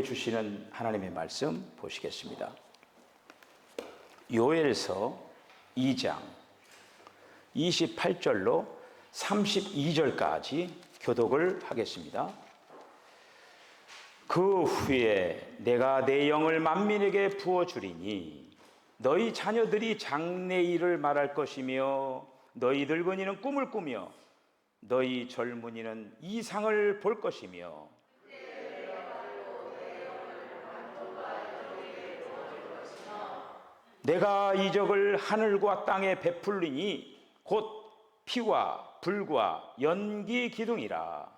주시는 하나님의 말씀 보시겠습니다. 요엘서 2장 28절로 32절까지 교독을 하겠습니다. 그 후에 내가 내 영을 만민에게 부어주리니 너희 자녀들이 장래일을 말할 것이며 너희 늙은이는 꿈을 꾸며 너희 젊은이는 이상을 볼 것이며 내가 이적을 하늘과 땅에 베풀리니 곧 피와 불과 연기 기둥이라.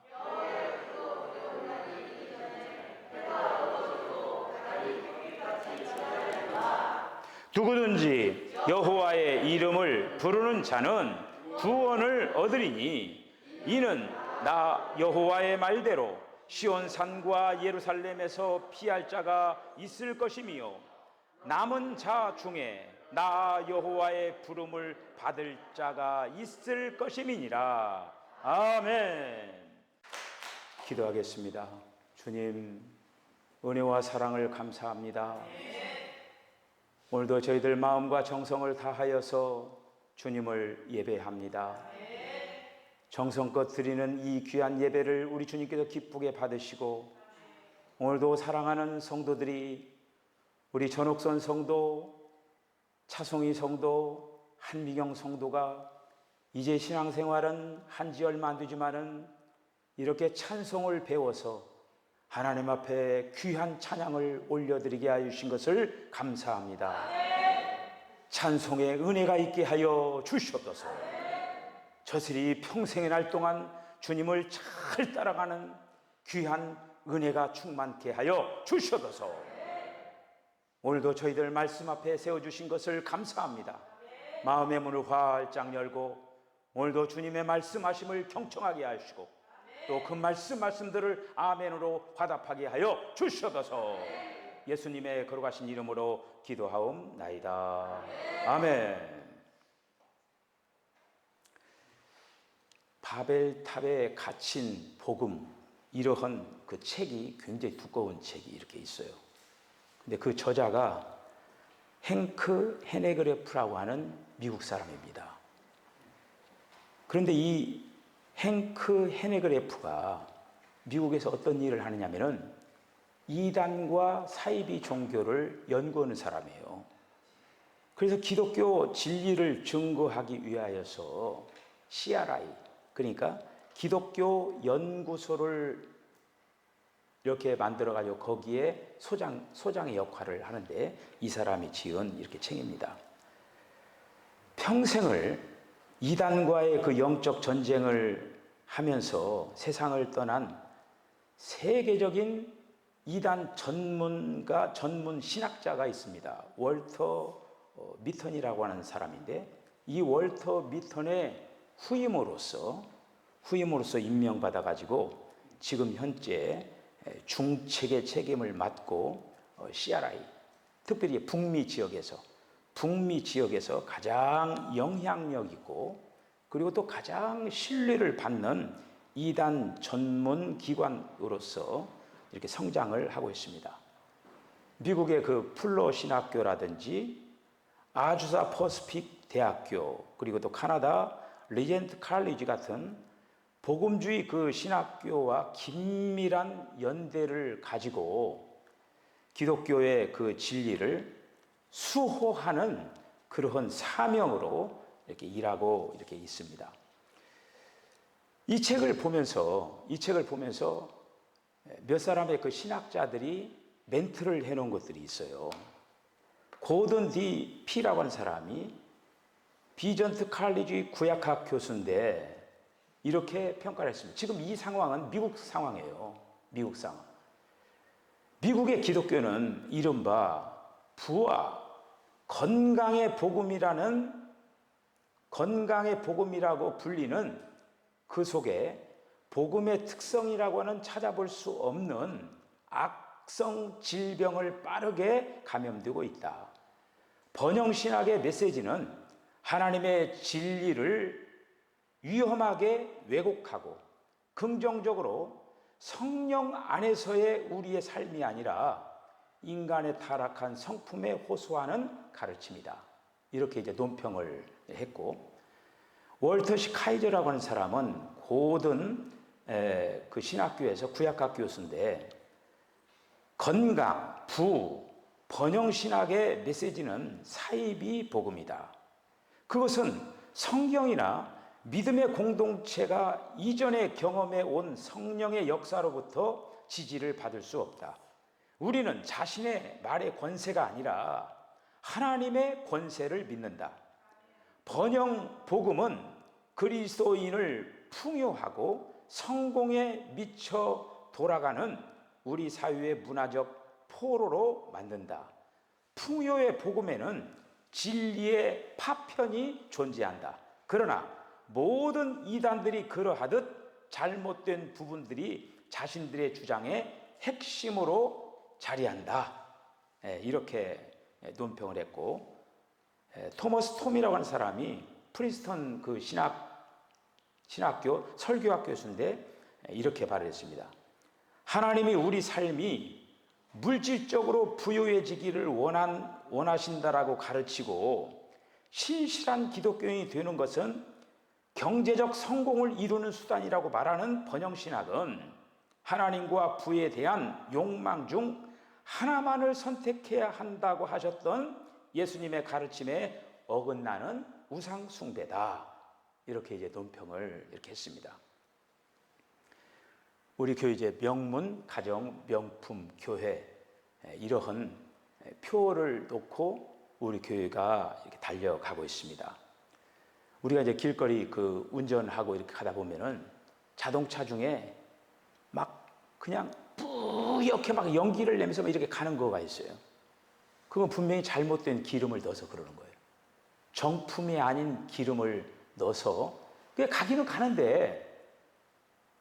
누구든지 여호와의 이름을 부르는 자는 구원을 얻으리니 이는 나 여호와의 말대로 시온 산과 예루살렘에서 피할 자가 있을 것이며 남은 자 중에 나 여호와의 부름을 받을 자가 있을 것임이니라. 아멘. 기도하겠습니다. 주님, 은혜와 사랑을 감사합니다. 오늘도 저희들 마음과 정성을 다하여서 주님을 예배합니다. 정성껏 드리는 이 귀한 예배를 우리 주님께서 기쁘게 받으시고, 오늘도 사랑하는 성도들이 우리 전옥선 성도, 차송희 성도, 한미경 성도가 이제 신앙생활은 한지 얼마 안 되지만은 이렇게 찬송을 배워서 하나님 앞에 귀한 찬양을 올려드리게 하신 것을 감사합니다. 찬송의 은혜가 있게 하여 주시옵소서. 저슬이 평생의 날 동안 주님을 잘 따라가는 귀한 은혜가 충만케 하여 주시옵소서. 오늘도 저희들 말씀 앞에 세워주신 것을 감사합니다. 마음의 문을 활짝 열고 오늘도 주님의 말씀하심을 경청하게 하시고 또 그 말씀들을 아멘으로 화답하게 하여 주시옵소서. 예수님의 거룩하신 이름으로 기도하옵나이다. 아멘. 바벨탑에 갇힌 복음, 이러한 그 책이 굉장히 두꺼운 책이 이렇게 있어요. 근데 그 저자가 행크 헤네그레프라고 하는 미국 사람입니다. 그런데 이 행크 헤네그레프가 미국에서 어떤 일을 하느냐면은 이단과 사이비 종교를 연구하는 사람이에요. 그래서 기독교 진리를 증거하기 위하여서 CRI, 그러니까 기독교 연구소를 이렇게 만들어가지고 거기에 소장의 역할을 하는데 이 사람이 지은 이렇게 책입니다. 평생을 이단과의 그 영적 전쟁을 하면서 세상을 떠난 세계적인 이단 전문가, 전문 신학자가 있습니다. 월터 미턴이라고 하는 사람인데 이 월터 미턴의 후임으로서 임명받아가지고 지금 현재 중책의 책임을 맡고 CRI, 특별히 북미 지역에서 가장 영향력 있고 그리고 또 가장 신뢰를 받는 이단 전문 기관으로서 이렇게 성장을 하고 있습니다. 미국의 그 풀러 신학교라든지 아주사 퍼시픽 대학교, 그리고 또 카나다 리젠트 칼리지 같은 복음주의 그 신학교와 긴밀한 연대를 가지고 기독교의 그 진리를 수호하는 그러한 사명으로 이렇게 일하고 이렇게 있습니다. 이 책을 보면서 몇 사람의 그 신학자들이 멘트를 해놓은 것들이 있어요. 고든 D. P라고 하는 사람이 비전트 칼리지 구약학 교수인데 이렇게 평가를 했습니다. 지금 이 상황은 미국 상황이에요. 미국 상황. 미국의 기독교는 이른바 부와 건강의 복음이라고 불리는 그 속에 복음의 특성이라고 하는 찾아볼 수 없는 악성 질병을 빠르게 감염되고 있다. 번영신학의 메시지는 하나님의 진리를 위험하게 왜곡하고 긍정적으로 성령 안에서의 우리의 삶이 아니라 인간의 타락한 성품에 호소하는 가르침이다. 이렇게 이제 논평을 했고, 월터 시 카이저라고 하는 사람은 고든 그 신학교에서 구약학 교수인데, 건강, 부, 번영신학의 메시지는 사이비 복음이다. 그것은 성경이나 믿음의 공동체가 이전에 경험해 온 성령의 역사로부터 지지를 받을 수 없다. 우리는 자신의 말의 권세가 아니라 하나님의 권세를 믿는다. 번영 복음은 그리스도인을 풍요하고 성공에 미쳐 돌아가는 우리 사회의 문화적 포로로 만든다. 풍요의 복음에는 진리의 파편이 존재한다. 그러나 모든 이단들이 그러하듯 잘못된 부분들이 자신들의 주장의 핵심으로 자리한다. 이렇게 논평을 했고, 토머스 톰이라고 하는 사람이 프린스턴 그 신학교 설교학 교수인데 이렇게 발언했습니다. 하나님이 우리 삶이 물질적으로 부유해지기를 원하신다라고 가르치고 신실한 기독교인이 되는 것은 경제적 성공을 이루는 수단이라고 말하는 번영신학은 하나님과 부에 대한 욕망 중 하나만을 선택해야 한다고 하셨던 예수님의 가르침에 어긋나는 우상숭배다. 이렇게 이제 논평을 이렇게 했습니다. 우리 교회 이제 명문, 가정, 명품, 교회 이러한 표를 놓고 우리 교회가 이렇게 달려가고 있습니다. 우리가 이제 길거리 그 운전하고 이렇게 가다 보면은 자동차 중에 막 그냥 뿌옇게 막 연기를 내면서 막 이렇게 가는 거가 있어요. 그건 분명히 잘못된 기름을 넣어서 그러는 거예요. 정품이 아닌 기름을 넣어서 그게 가기는 가는데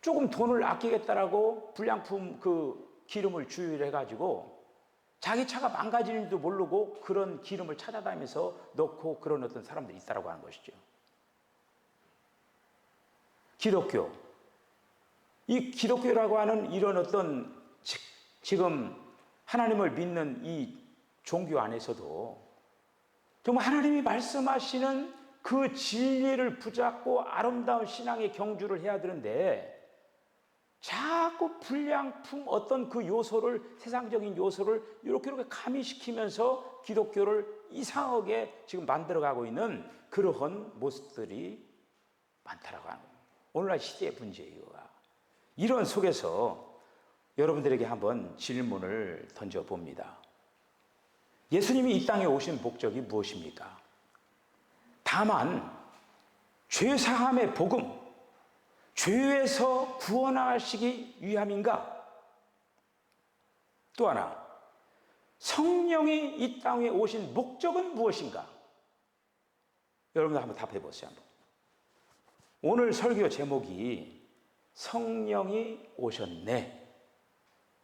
조금 돈을 아끼겠다라고 불량품 그 기름을 주유를 해가지고 자기 차가 망가지는 줄도 모르고 그런 기름을 찾아다니면서 넣고 그런 어떤 사람들이 있다라고 하는 것이죠. 기독교. 이 기독교라고 하는 이런 어떤 지금 하나님을 믿는 이 종교 안에서도 정말 하나님이 말씀하시는 그 진리를 붙잡고 아름다운 신앙의 경주를 해야 되는데 자꾸 불량품 어떤 그 요소를 세상적인 요소를 이렇게 가미시키면서 기독교를 이상하게 지금 만들어가고 있는 그러한 모습들이 많다라고 하는 거예요. 오늘날 시대의 문제예요. 이런 속에서 여러분들에게 한번 질문을 던져봅니다. 예수님이 이 땅에 오신 목적이 무엇입니까? 다만 죄사함의 복음, 죄에서 구원하시기 위함인가? 또 하나, 성령이 이 땅에 오신 목적은 무엇인가? 여러분들 한번 답해 보세요. 한번. 오늘 설교 제목이 성령이 오셨네.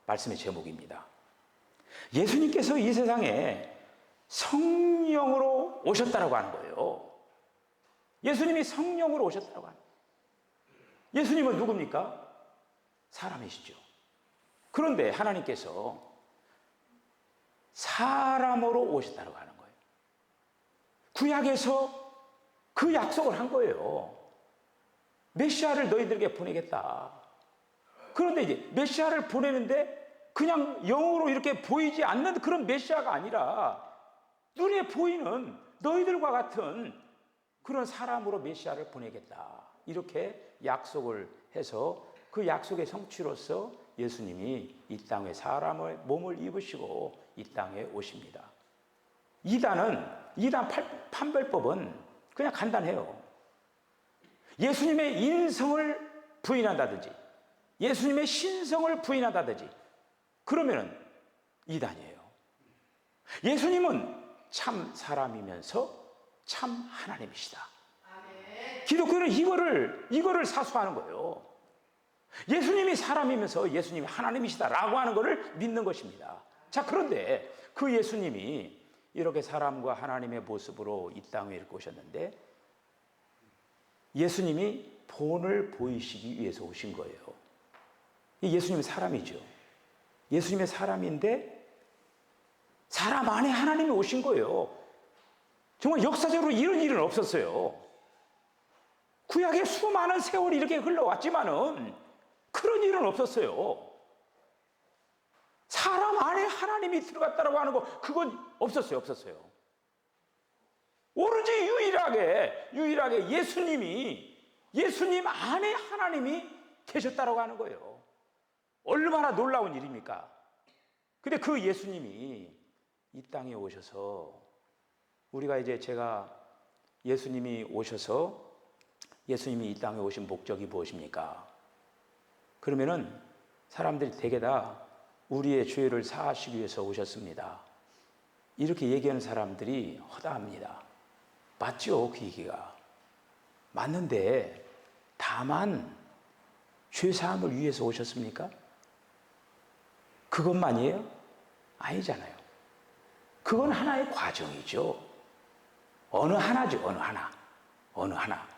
말씀의 제목입니다. 예수님께서 이 세상에 성령으로 오셨다라고 하는 거예요. 예수님이 성령으로 오셨다라고 하는 거예요. 예수님은 누굽니까? 사람이시죠. 그런데 하나님께서 사람으로 오셨다라고 하는 거예요. 구약에서 그 약속을 한 거예요. 메시아를 너희들에게 보내겠다. 그런데 이제 메시아를 보내는데 그냥 영으로 이렇게 보이지 않는 그런 메시아가 아니라 눈에 보이는 너희들과 같은 그런 사람으로 메시아를 보내겠다. 이렇게 약속을 해서 그 약속의 성취로서 예수님이 이 땅에 사람의 몸을 입으시고 이 땅에 오십니다. 이단 판별법은 그냥 간단해요. 예수님의 인성을 부인한다든지 예수님의 신성을 부인한다든지 그러면은 이단이에요. 예수님은 참 사람이면서 참 하나님이시다. 기독교는 이거를 사수하는 거예요. 예수님이 사람이면서 예수님이 하나님이시다라고 하는 것을 믿는 것입니다. 자, 그런데 그 예수님이 이렇게 사람과 하나님의 모습으로 이 땅에 이렇게 오셨는데 예수님이 본을 보이시기 위해서 오신 거예요. 예수님은 사람이죠. 예수님의 사람인데 사람 안에 하나님이 오신 거예요. 정말 역사적으로 이런 일은 없었어요. 구약에 수많은 세월이 이렇게 흘러왔지만은 그런 일은 없었어요. 사람 안에 하나님이 들어갔다라고 하는 거, 그건 없었어요. 오로지 유일하게 예수님 안에 하나님이 계셨다라고 하는 거예요. 얼마나 놀라운 일입니까? 근데 그 예수님이 이 땅에 오셔서, 우리가 이제 제가 예수님이 이 땅에 오신 목적이 무엇입니까? 그러면은 사람들이 대개 다 우리의 죄를 사하시기 위해서 오셨습니다. 이렇게 얘기하는 사람들이 허다합니다. 맞죠? 그 얘기가. 맞는데 다만 죄사함을 위해서 오셨습니까? 그것만이에요? 아니잖아요. 그건 하나의 과정이죠. 어느 하나죠. 어느 하나.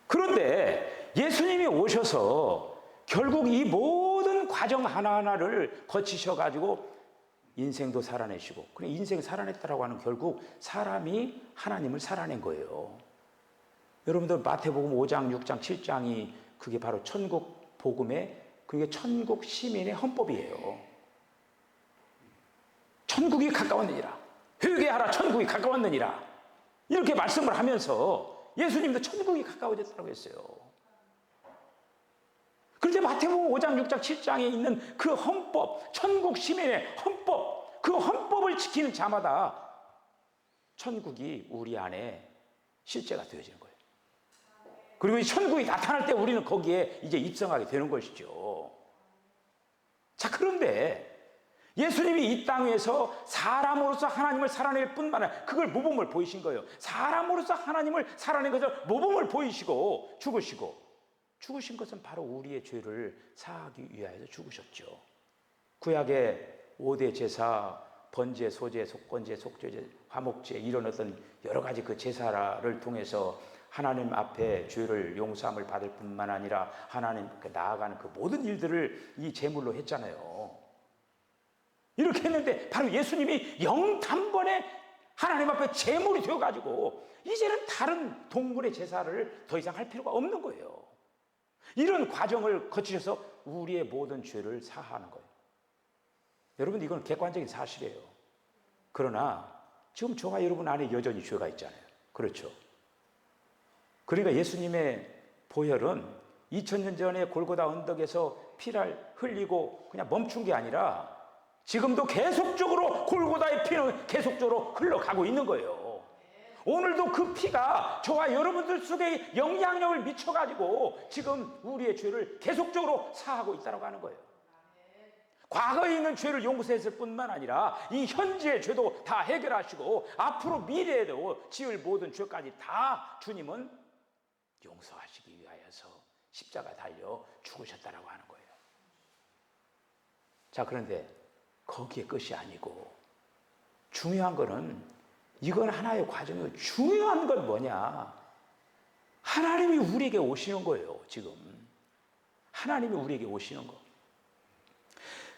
그런데 예수님이 오셔서 결국 이 모든 과정 하나하나를 거치셔가지고 인생도 살아내시고, 그래 인생 살아냈다라고 하는 결국 사람이 하나님을 살아낸 거예요. 여러분들 마태복음 5장, 6장, 7장이 그게 바로 천국 복음의, 그게 천국 시민의 헌법이에요. 천국이 가까웠느니라. 회개하라, 천국이 가까웠느니라. 이렇게 말씀을 하면서 예수님도 천국이 가까워졌다고 했어요. 그런데 마태복음 5장, 6장, 7장에 있는 그 헌법, 천국 시민의 헌법, 그 헌법을 지키는 자마다 천국이 우리 안에 실제가 되어지는 거예요. 그리고 이 천국이 나타날 때 우리는 거기에 이제 입성하게 되는 것이죠. 자, 그런데 예수님이 이 땅에서 사람으로서 하나님을 살아낼 뿐만 아니라 그걸 모범을 보이신 거예요. 사람으로서 하나님을 살아낸 것을 모범을 보이시고 죽으신 것은 바로 우리의 죄를 사하기 위하여 죽으셨죠. 구약의 5대 제사, 번제, 소제, 속건제, 속죄제, 화목제, 이런 어떤 여러 가지 그 제사를 통해서 하나님 앞에 죄를 용서함을 받을 뿐만 아니라 하나님께 나아가는 그 모든 일들을 이 제물로 했잖아요. 이렇게 했는데 바로 예수님이 영단번에 하나님 앞에 제물이 되어가지고 이제는 다른 동물의 제사를 더 이상 할 필요가 없는 거예요. 이런 과정을 거치셔서 우리의 모든 죄를 사하는 거예요. 여러분, 이건 객관적인 사실이에요. 그러나 지금 저와 여러분 안에 여전히 죄가 있잖아요. 그렇죠? 그러니까 예수님의 보혈은 2000년 전에 골고다 언덕에서 피를 흘리고 그냥 멈춘 게 아니라 지금도 계속적으로 골고다의 피는 계속적으로 흘러가고 있는 거예요. 오늘도 그 피가 저와 여러분들 속에 영향력을 미쳐가지고 지금 우리의 죄를 계속적으로 사하고 있다고 하는 거예요. 과거에 있는 죄를 용서했을 뿐만 아니라 이 현재의 죄도 다 해결하시고 앞으로 미래에도 지을 모든 죄까지 다 주님은 용서하시기 위하여서 십자가 달려 죽으셨다라고 하는 거예요. 자, 그런데 거기에 끝이 아니고 중요한 거는, 이건 하나의 과정이고 중요한 건 뭐냐? 하나님이 우리에게 오시는 거예요. 지금 하나님이 우리에게 오시는 거.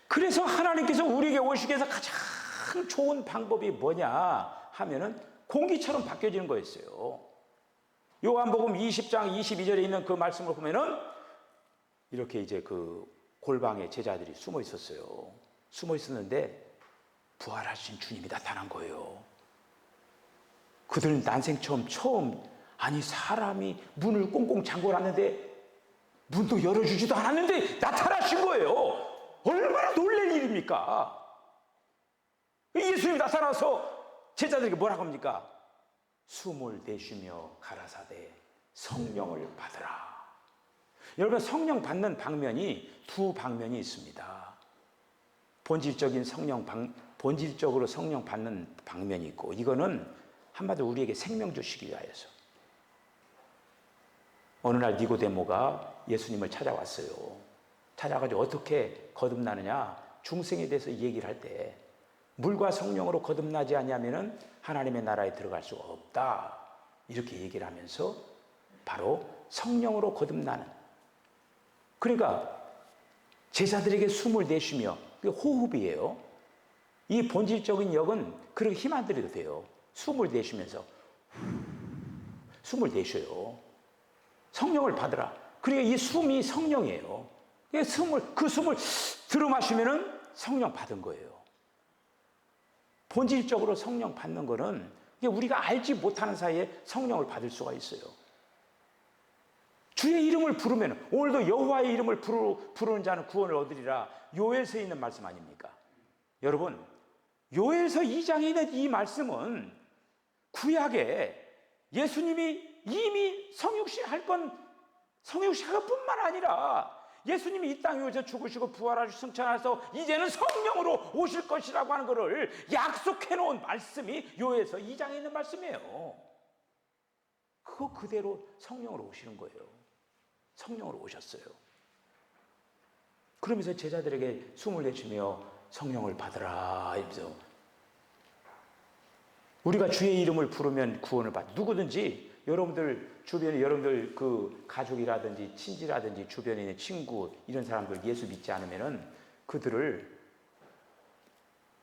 그래서 하나님께서 우리에게 오시기 위해서 가장 좋은 방법이 뭐냐 하면은 공기처럼 바뀌어지는 거였어요. 요한복음 20장 22절에 있는 그 말씀을 보면은 이렇게 이제 그 골방에 제자들이 숨어 있었어요. 숨어 있었는데 부활하신 주님이 나타난 거예요. 그들은 난생 처음 아니 사람이 문을 꽁꽁 잠궈놨는데 문도 열어주지도 않았는데 나타나신 거예요. 얼마나 놀랄 일입니까? 예수님이 나타나서 제자들에게 뭐라고 합니까? 숨을 내쉬며 가라사대 성령을 받으라. 여러분, 성령 받는 방면이 두 방면이 있습니다. 본질적으로 성령 받는 방면이 있고, 이거는 한마디로 우리에게 생명 주시기 위하여서. 어느 날 니고데모가 예수님을 찾아왔어요. 찾아가지고 어떻게 거듭나느냐, 중생에 대해서 얘기를 할 때 물과 성령으로 거듭나지 않냐면은 하나님의 나라에 들어갈 수가 없다, 이렇게 얘기를 하면서 바로 성령으로 거듭나는, 그러니까 제자들에게 숨을 내쉬며, 그게 호흡이에요. 이 본질적인 역은 그렇게 힘 안 들여도 돼요. 숨을 내쉬면서 숨을 내쉬어요. 성령을 받으라. 그러니까 이 숨이 성령이에요. 그 숨을 들어 마시면은 성령 받은 거예요. 본질적으로 성령 받는 거는 우리가 알지 못하는 사이에 성령을 받을 수가 있어요. 주의 이름을 부르면, 오늘도 여호와의 이름을 부르는 자는 구원을 얻으리라, 요엘서에 있는 말씀 아닙니까? 여러분, 요엘서 2장에 있는 이 말씀은 구약에 예수님이 이미 성육신할 뿐만 아니라 예수님이 이 땅에 오셔서 죽으시고 부활하시고 승천하셔서 이제는 성령으로 오실 것이라고 하는 것을 약속해 놓은 말씀이 요엘서 2장에 있는 말씀이에요. 그거 그대로 성령으로 오시는 거예요. 성령으로 오셨어요. 그러면서 제자들에게 숨을 내쉬며 성령을 받으라 이러면서, 우리가 주의 이름을 부르면 구원을 받. 누구든지 여러분들 주변에, 여러분들 그 가족이라든지 친지라든지 주변에 있는 친구, 이런 사람들 예수 믿지 않으면은 그들을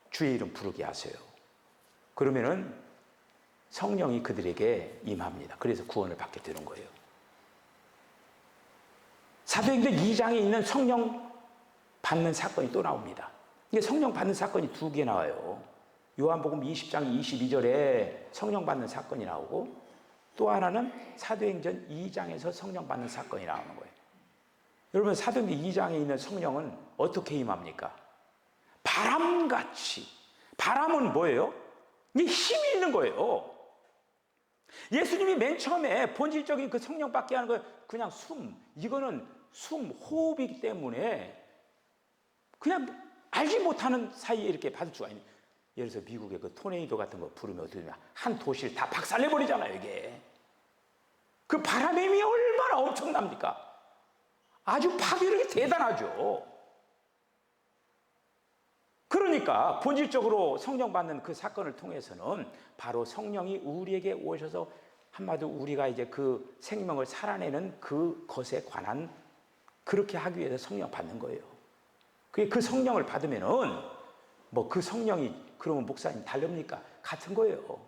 주의 이름 부르게 하세요. 그러면은 성령이 그들에게 임합니다. 그래서 구원을 받게 되는 거예요. 사도행전 2장에 있는 성령 받는 사건이 또 나옵니다. 이게 성령 받는 사건이 두 개 나와요. 요한복음 20장 22절에 성령 받는 사건이 나오고, 또 하나는 사도행전 2장에서 성령 받는 사건이 나오는 거예요. 여러분, 사도행전 2장에 있는 성령은 어떻게 임합니까? 바람같이. 바람은 뭐예요? 이게 힘이 있는 거예요. 예수님이 맨 처음에 본질적인 그 성령 받게 하는 건 그냥 이거는 호흡이기 때문에 그냥 알지 못하는 사이에 이렇게 받을 수가 있는. 예를 들어서 미국의 그 토네이도 같은 거 부르면 어떻게 되냐, 한 도시를 다 박살내버리잖아요. 이게 그 바람의 힘이 얼마나 엄청납니까? 아주 파괴력이 대단하죠. 그러니까 본질적으로 성령 받는 그 사건을 통해서는 바로 성령이 우리에게 오셔서, 한마디로 우리가 이제 그 생명을 살아내는 그것에 관한, 그렇게 하기 위해서 성령 받는 거예요. 그 성령을 받으면은 뭐 그 성령이 그러면 목사님 다릅니까? 같은 거예요.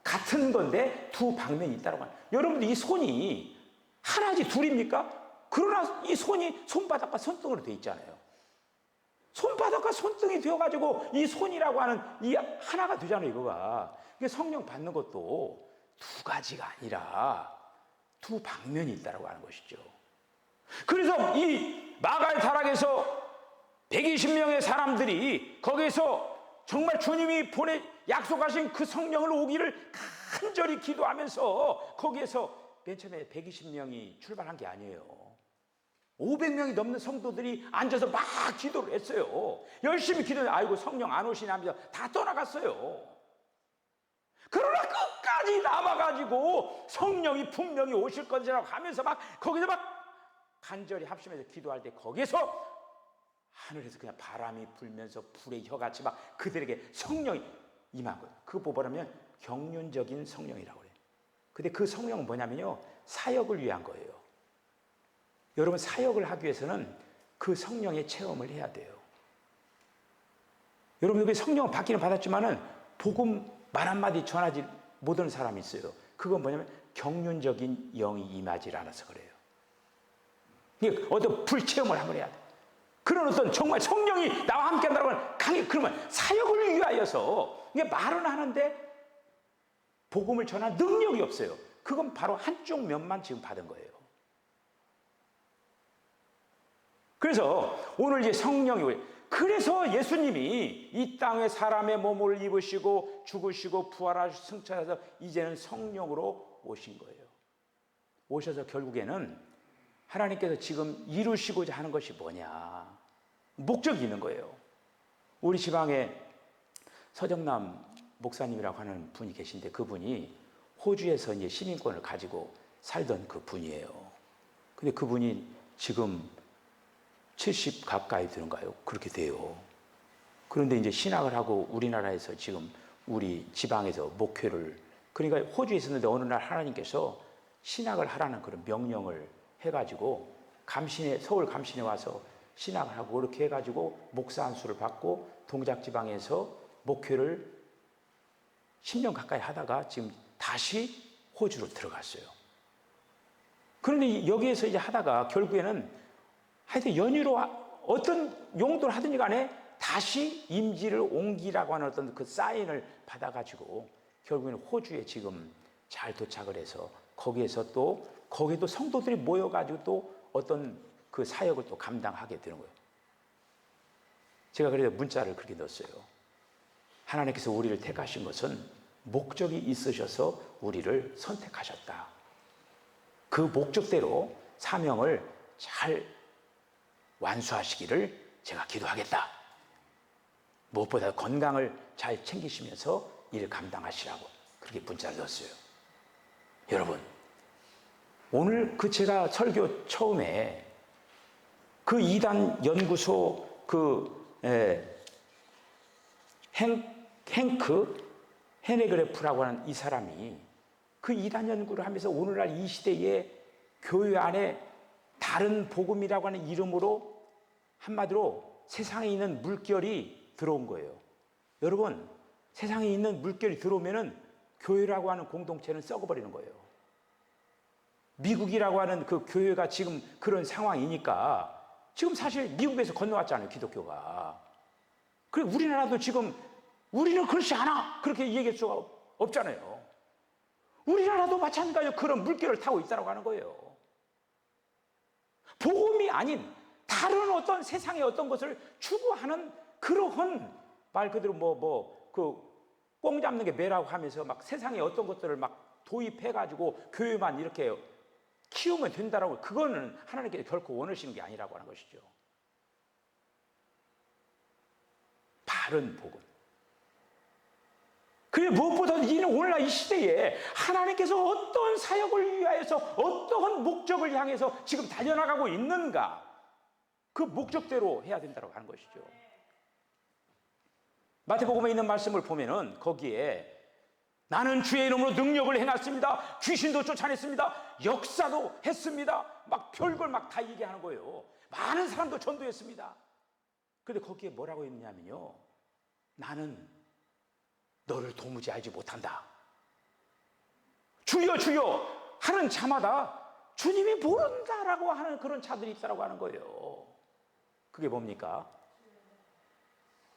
같은 건데 두 방면이 있다고 하는. 여러분들 이 손이 하나지 둘입니까? 그러나 이 손이 손바닥과 손등으로 돼 있잖아요. 손바닥과 손등이 되어가지고 이 손이라고 하는 이 하나가 되잖아요. 이거가. 성령 받는 것도 두 가지가 아니라 두 방면이 있다고 하는 것이죠. 그래서 이 마가의 타락에서 120명의 사람들이 거기에서 정말 주님이 약속하신 그 성령을 오기를 간절히 기도하면서, 거기에서 맨 처음에 120명이 출발한 게 아니에요. 500명이 넘는 성도들이 앉아서 막 기도를 했어요. 열심히 기도해. 아이고 성령 안 오시나 하면서 다 떠나갔어요. 그러나 끝까지 남아가지고 성령이 분명히 오실 것이라고 하면서 막 거기서 막 간절히 합심해서 기도할 때, 거기에서 하늘에서 그냥 바람이 불면서 불의 혀같이 막 그들에게 성령이 임한 거예요. 그거 보면 경륜적인 성령이라고 그래요. 근데 그 성령은 뭐냐면요, 사역을 위한 거예요. 여러분, 사역을 하기 위해서는 그 성령의 체험을 해야 돼요. 여러분, 여기 성령은 받기는 받았지만은 복음 말 한마디 전하지 못하는 사람이 있어요. 그건 뭐냐면 경륜적인 영이 임하지 않아서 그래요. 이게 어떤 불체험을 한번 해야 돼. 그런 어떤 정말 성령이 나와 함께 한다고 하면 강해. 그러면 사역을 위하여서, 이게 말은 하는데 복음을 전할 능력이 없어요. 그건 바로 한쪽 면만 지금 받은 거예요. 그래서 오늘 이제 성령이, 그래서 예수님이 이 땅에 사람의 몸을 입으시고 죽으시고 부활하시고 승천해서 이제는 성령으로 오신 거예요. 오셔서 결국에는 하나님께서 지금 이루시고자 하는 것이 뭐냐, 목적이 있는 거예요. 우리 지방에 서정남 목사님이라고 하는 분이 계신데, 그분이 호주에서 이제 시민권을 가지고 살던 그 분이에요. 근데 그분이 지금 70 가까이 되는가요? 그렇게 돼요. 그런데 이제 신학을 하고 우리나라에서 지금 우리 지방에서 목회를, 그러니까 호주에 있었는데 어느 날 하나님께서 신학을 하라는 그런 명령을 해가지고 서울 감신에 와서 신학을 하고 그렇게 해가지고 목사 안수를 받고 동작지방에서 목회를 10년 가까이 하다가 지금 다시 호주로 들어갔어요. 그런데 여기에서 이제 하다가 결국에는 하여튼 연유로 어떤 용도를 하든지 간에 다시 임지를 옮기라고 하는 어떤 그 사인을 받아가지고 결국에는 호주에 지금 잘 도착을 해서 거기도 성도들이 모여가지고 또 어떤 그 사역을 또 감당하게 되는 거예요. 제가 그래서 문자를 그렇게 넣었어요. 하나님께서 우리를 택하신 것은 목적이 있으셔서 우리를 선택하셨다. 그 목적대로 사명을 잘 완수하시기를 제가 기도하겠다. 무엇보다 건강을 잘 챙기시면서 일을 감당하시라고 그렇게 문자를 넣었어요. 여러분, 오늘 제가 설교 처음에 그 이단 연구소 행크 헤네그래프라고 하는 이 사람이 그 이단 연구를 하면서 오늘날 이 시대에 교회 안에 다른 복음이라고 하는 이름으로 한마디로 세상에 있는 물결이 들어온 거예요. 여러분, 세상에 있는 물결이 들어오면은 교회라고 하는 공동체는 썩어버리는 거예요. 미국이라고 하는 그 교회가 지금 그런 상황이니까 지금 사실 미국에서 건너왔잖아요, 기독교가. 그래, 우리나라도 지금 우리는 그렇지 않아! 그렇게 얘기할 수가 없잖아요. 우리나라도 마찬가지로 그런 물결을 타고 있다고 하는 거예요. 복음이 아닌 다른 어떤 세상의 어떤 것을 추구하는 그러한 말 그대로 꽁 잡는 게 매라고 하면서 막 세상의 어떤 것들을 막 도입해가지고 교회만 이렇게 키우면 된다라고, 그거는 하나님께서 결코 원하시는 게 아니라고 하는 것이죠. 바른 복음. 그래, 무엇보다도 이는 오늘날 이 시대에 하나님께서 어떤 사역을 위하여서 어떠한 목적을 향해서 지금 달려나가고 있는가, 그 목적대로 해야 된다고 하는 것이죠. 마태복음에 있는 말씀을 보면은 거기에 나는 주의 이름으로 능력을 행했습니다. 귀신도 쫓아냈습니다. 역사도 했습니다. 막 별걸 막 다 얘기하는 거예요. 많은 사람도 전도했습니다. 그런데 거기에 뭐라고 했냐면요, 나는 너를 도무지 알지 못한다. 주여 주여 하는 자마다 주님이 모른다라고 하는 그런 자들이 있다라고 하는 거예요. 그게 뭡니까?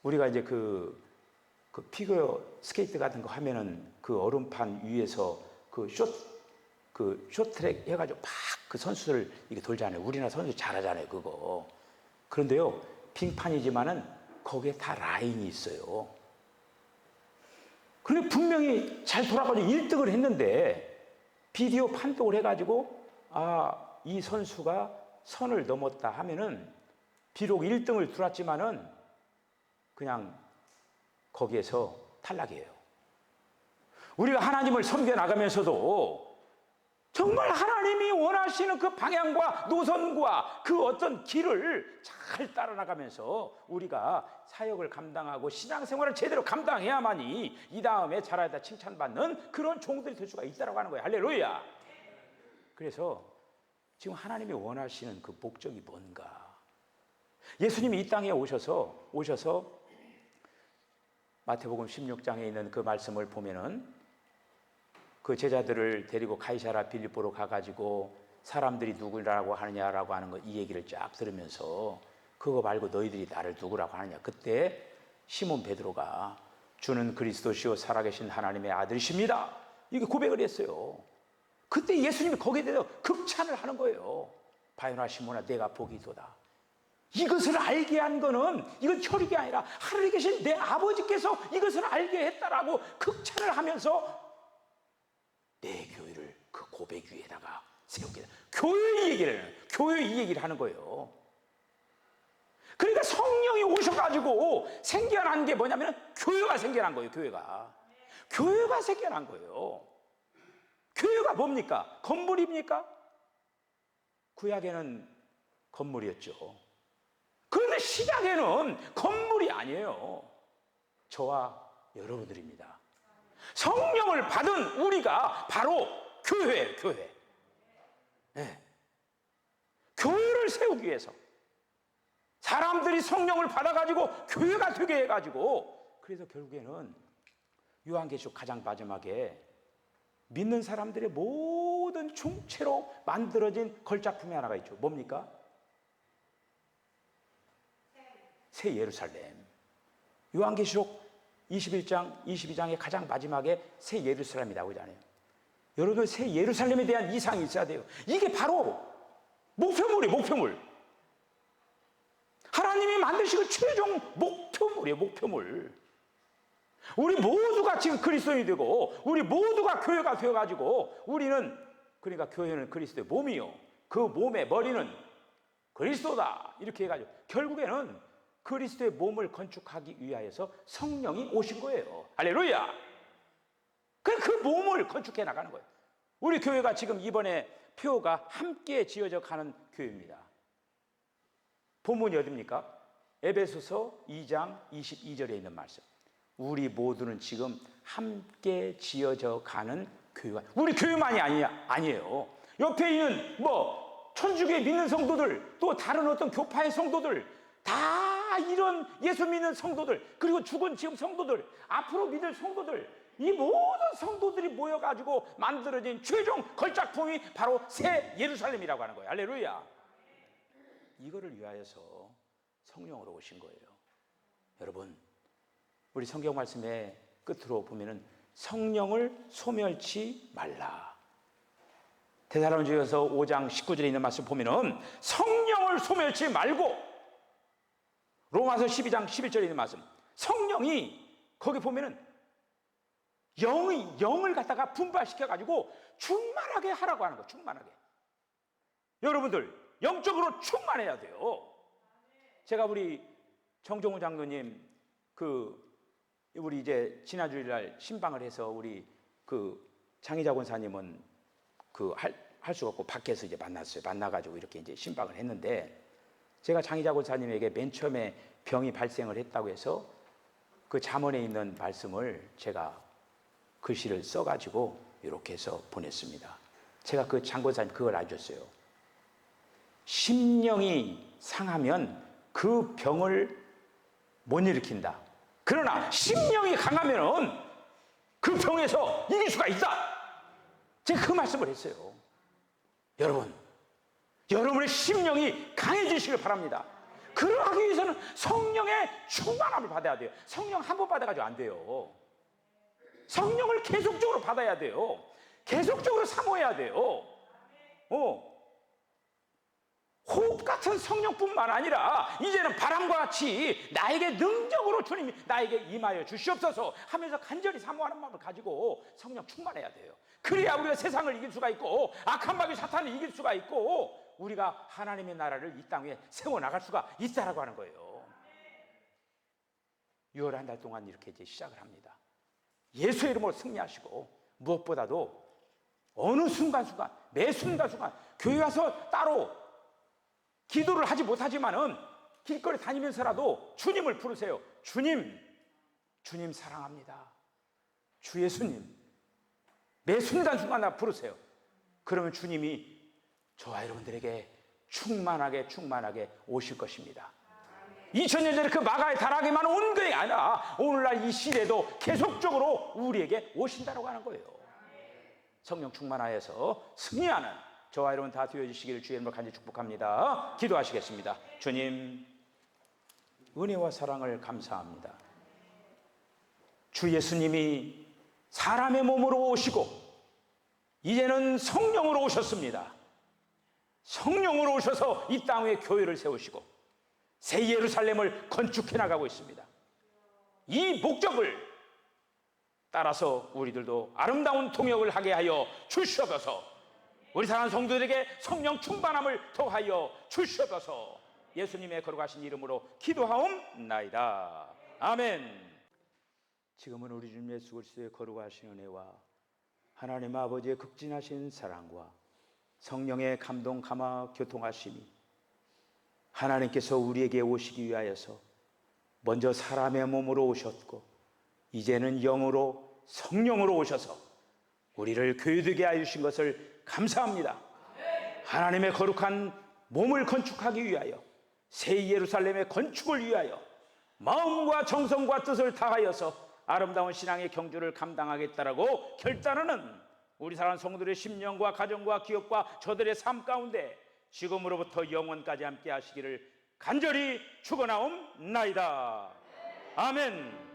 우리가 이제 그 피겨 스케이트 같은 거 하면은 그 얼음판 위에서 쇼트트랙 해가지고 막 그 선수들 이게 돌잖아요. 우리나라 선수 잘하잖아요, 그거. 그런데요, 빙판이지만은 거기에 다 라인이 있어요. 그런데 분명히 잘 돌아가지고 1등을 했는데 비디오 판독을 해가지고 이 선수가 선을 넘었다 하면은 비록 1등을 들었지만은 그냥 거기에서 탈락이에요. 우리가 하나님을 섬겨 나가면서도 정말 하나님이 원하시는 그 방향과 노선과 그 어떤 길을 잘 따라 나가면서 우리가 사역을 감당하고 신앙생활을 제대로 감당해야만이 이 다음에 잘하다 칭찬받는 그런 종들이 될 수가 있다고 하는 거예요. 할렐루야. 그래서 지금 하나님이 원하시는 그 목적이 뭔가. 예수님이 이 땅에 오셔서 마태복음 16장에 있는 그 말씀을 보면은 그 제자들을 데리고 가이사라 빌립보로 가가지고 사람들이 누구라고 하느냐라고 하는 거, 이 얘기를 쫙 들으면서 그거 말고 너희들이 나를 누구라고 하느냐. 그때 시몬 베드로가 주는 그리스도시요 살아계신 하나님의 아들이십니다, 이게 고백을 했어요. 그때 예수님이 거기에 대해서 극찬을 하는 거예요. 바요나 시몬아, 내가 복이도다. 이것을 알게 한 거는 이건 혈육이 아니라 하늘에 계신 내 아버지께서 이것을 알게 했다라고 극찬을 하면서 내 교회를 그 고백 위에다가 세우게. 교회 이 얘기를 하는 거예요. 그러니까 성령이 오셔가지고 생겨난 게 뭐냐면 교회가 생겨난 거예요. 교회가 생겨난 거예요. 교회가 뭡니까? 건물입니까? 구약에는 건물이었죠. 그런데 신약에는 건물이 아니에요. 저와 여러분들입니다. 성령을 받은 우리가 바로 교회예요, 교회. 네. 교회를 세우기 위해서, 사람들이 성령을 받아가지고 교회가 되게 해가지고, 그래서 결국에는 요한계시록 가장 마지막에 믿는 사람들의 모든 총체로 만들어진 걸작품이 하나가 있죠. 뭡니까? 새 예루살렘. 요한계시록 21장, 22장의 가장 마지막에 새 예루살렘이라고 하잖아요. 여러분, 새 예루살렘에 대한 이상이 있어야 돼요. 이게 바로 목표물이에요. 목표물. 하나님이 만드시고 최종 목표물이에요. 목표물. 우리 모두가 지금 그리스도인이 되고 우리 모두가 교회가 되어가지고 우리는, 그러니까 교회는 그리스도의 몸이요, 그 몸의 머리는 그리스도다, 이렇게 해가지고 결국에는 그리스도의 몸을 건축하기 위하여서 성령이 오신 거예요. 할렐루야. 그 몸을 건축해 나가는 거예요. 우리 교회가 지금 이번에 표가 함께 지어져 가는 교회입니다. 본문이 어디입니까? 에베소서 2장 22절에 있는 말씀. 우리 모두는 지금 함께 지어져 가는 교회가, 우리 교회만이 아니에요. 옆에 있는 천주교에 믿는 성도들, 또 다른 어떤 교파의 성도들, 다 이런 예수 믿는 성도들, 그리고 죽은 지금 성도들, 앞으로 믿을 성도들, 이 모든 성도들이 모여가지고 만들어진 최종 걸작품이 바로 새 예루살렘이라고 하는 거예요. 할렐루야. 이거를 위하여서 성령으로 오신 거예요. 여러분, 우리 성경 말씀의 끝으로 보면은 성령을 소멸치 말라. 데살로니가서 5장 19절에 있는 말씀 보면은 성령을 소멸치 말고, 로마서 12장 11절에 있는 말씀, 성령이 거기 보면은 영을 갖다가 분발시켜 가지고 충만하게 하라고 하는 거예요. 충만하게. 여러분들 영적으로 충만해야 돼요. 제가 우리 정종우 장로님 우리 이제 지난 주일날 신방을 해서 우리 장희자 권사님은 할 수가 없고 밖에서 이제 만났어요. 만나가지고 이렇게 이제 신방을 했는데, 제가 장희자 권사님에게 맨 처음에 병이 발생을 했다고 해서 그 잠언에 있는 말씀을 제가 글씨를 써가지고 이렇게 해서 보냈습니다. 제가 그 장 권사님 그걸 알려줬어요. 심령이 상하면 그 병을 못 일으킨다. 그러나 심령이 강하면은 그 병에서 이길 수가 있다. 제가 그 말씀을 했어요. 여러분의 심령이 강해지시길 바랍니다. 그러기 위해서는 성령의 충만함을 받아야 돼요. 성령 한 번 받아가지고 안 돼요. 성령을 계속적으로 받아야 돼요. 계속적으로 사모해야 돼요. 호흡 같은 성령뿐만 아니라 이제는 바람과 같이 나에게 능력으로 주님이 나에게 임하여 주시옵소서 하면서 간절히 사모하는 마음을 가지고 성령 충만해야 돼요. 그래야 우리가 세상을 이길 수가 있고 악한 마귀 사탄을 이길 수가 있고 우리가 하나님의 나라를 이 땅에 세워나갈 수가 있다라고 하는 거예요. 6월 한 달 동안 이렇게 이제 시작을 합니다. 예수의 이름으로 승리하시고, 무엇보다도 어느 순간순간, 매 순간순간 교회 와서 따로 기도를 하지 못하지만은 길거리 다니면서라도 주님을 부르세요. 주님 사랑합니다. 주 예수님, 매 순간순간 부르세요. 그러면 주님이 저와 여러분들에게 충만하게 오실 것입니다. 2000년 전에 그 마가의 다락에만 온 것이 아니라 오늘날 이 시대도 계속적으로 우리에게 오신다고 하는 거예요. 성령 충만하여서 승리하는 저와 여러분 다 되어주시기를 주의 이름으로 간절히 축복합니다. 기도하시겠습니다. 주님, 은혜와 사랑을 감사합니다. 주 예수님이 사람의 몸으로 오시고 이제는 성령으로 오셨습니다. 성령으로 오셔서 이 땅에 교회를 세우시고 새 예루살렘을 건축해 나가고 있습니다. 이 목적을 따라서 우리들도 아름다운 통역을 하게 하여 주시옵소서. 우리 사랑하는 성도들에게 성령 충만함을 더하여 주시옵소서. 예수님의 거룩하신 이름으로 기도하옵나이다. 아멘. 지금은 우리 주님 예수 그리스도의 거룩하신 은혜와 하나님 아버지의 극진하신 사랑과 성령의 감동 감화 교통하심이 하나님께서 우리에게 오시기 위하여서 먼저 사람의 몸으로 오셨고 이제는 영으로 성령으로 오셔서 우리를 교회되게 하여 주신 것을 감사합니다. 하나님의 거룩한 몸을 건축하기 위하여, 새 예루살렘의 건축을 위하여 마음과 정성과 뜻을 다하여서 아름다운 신앙의 경주를 감당하겠다라고 결단하는 우리 사랑하는 성도들의 심령과 가정과 기업과 저들의 삶 가운데 지금으로부터 영원까지 함께 하시기를 간절히 축원하옵나이다. 아멘.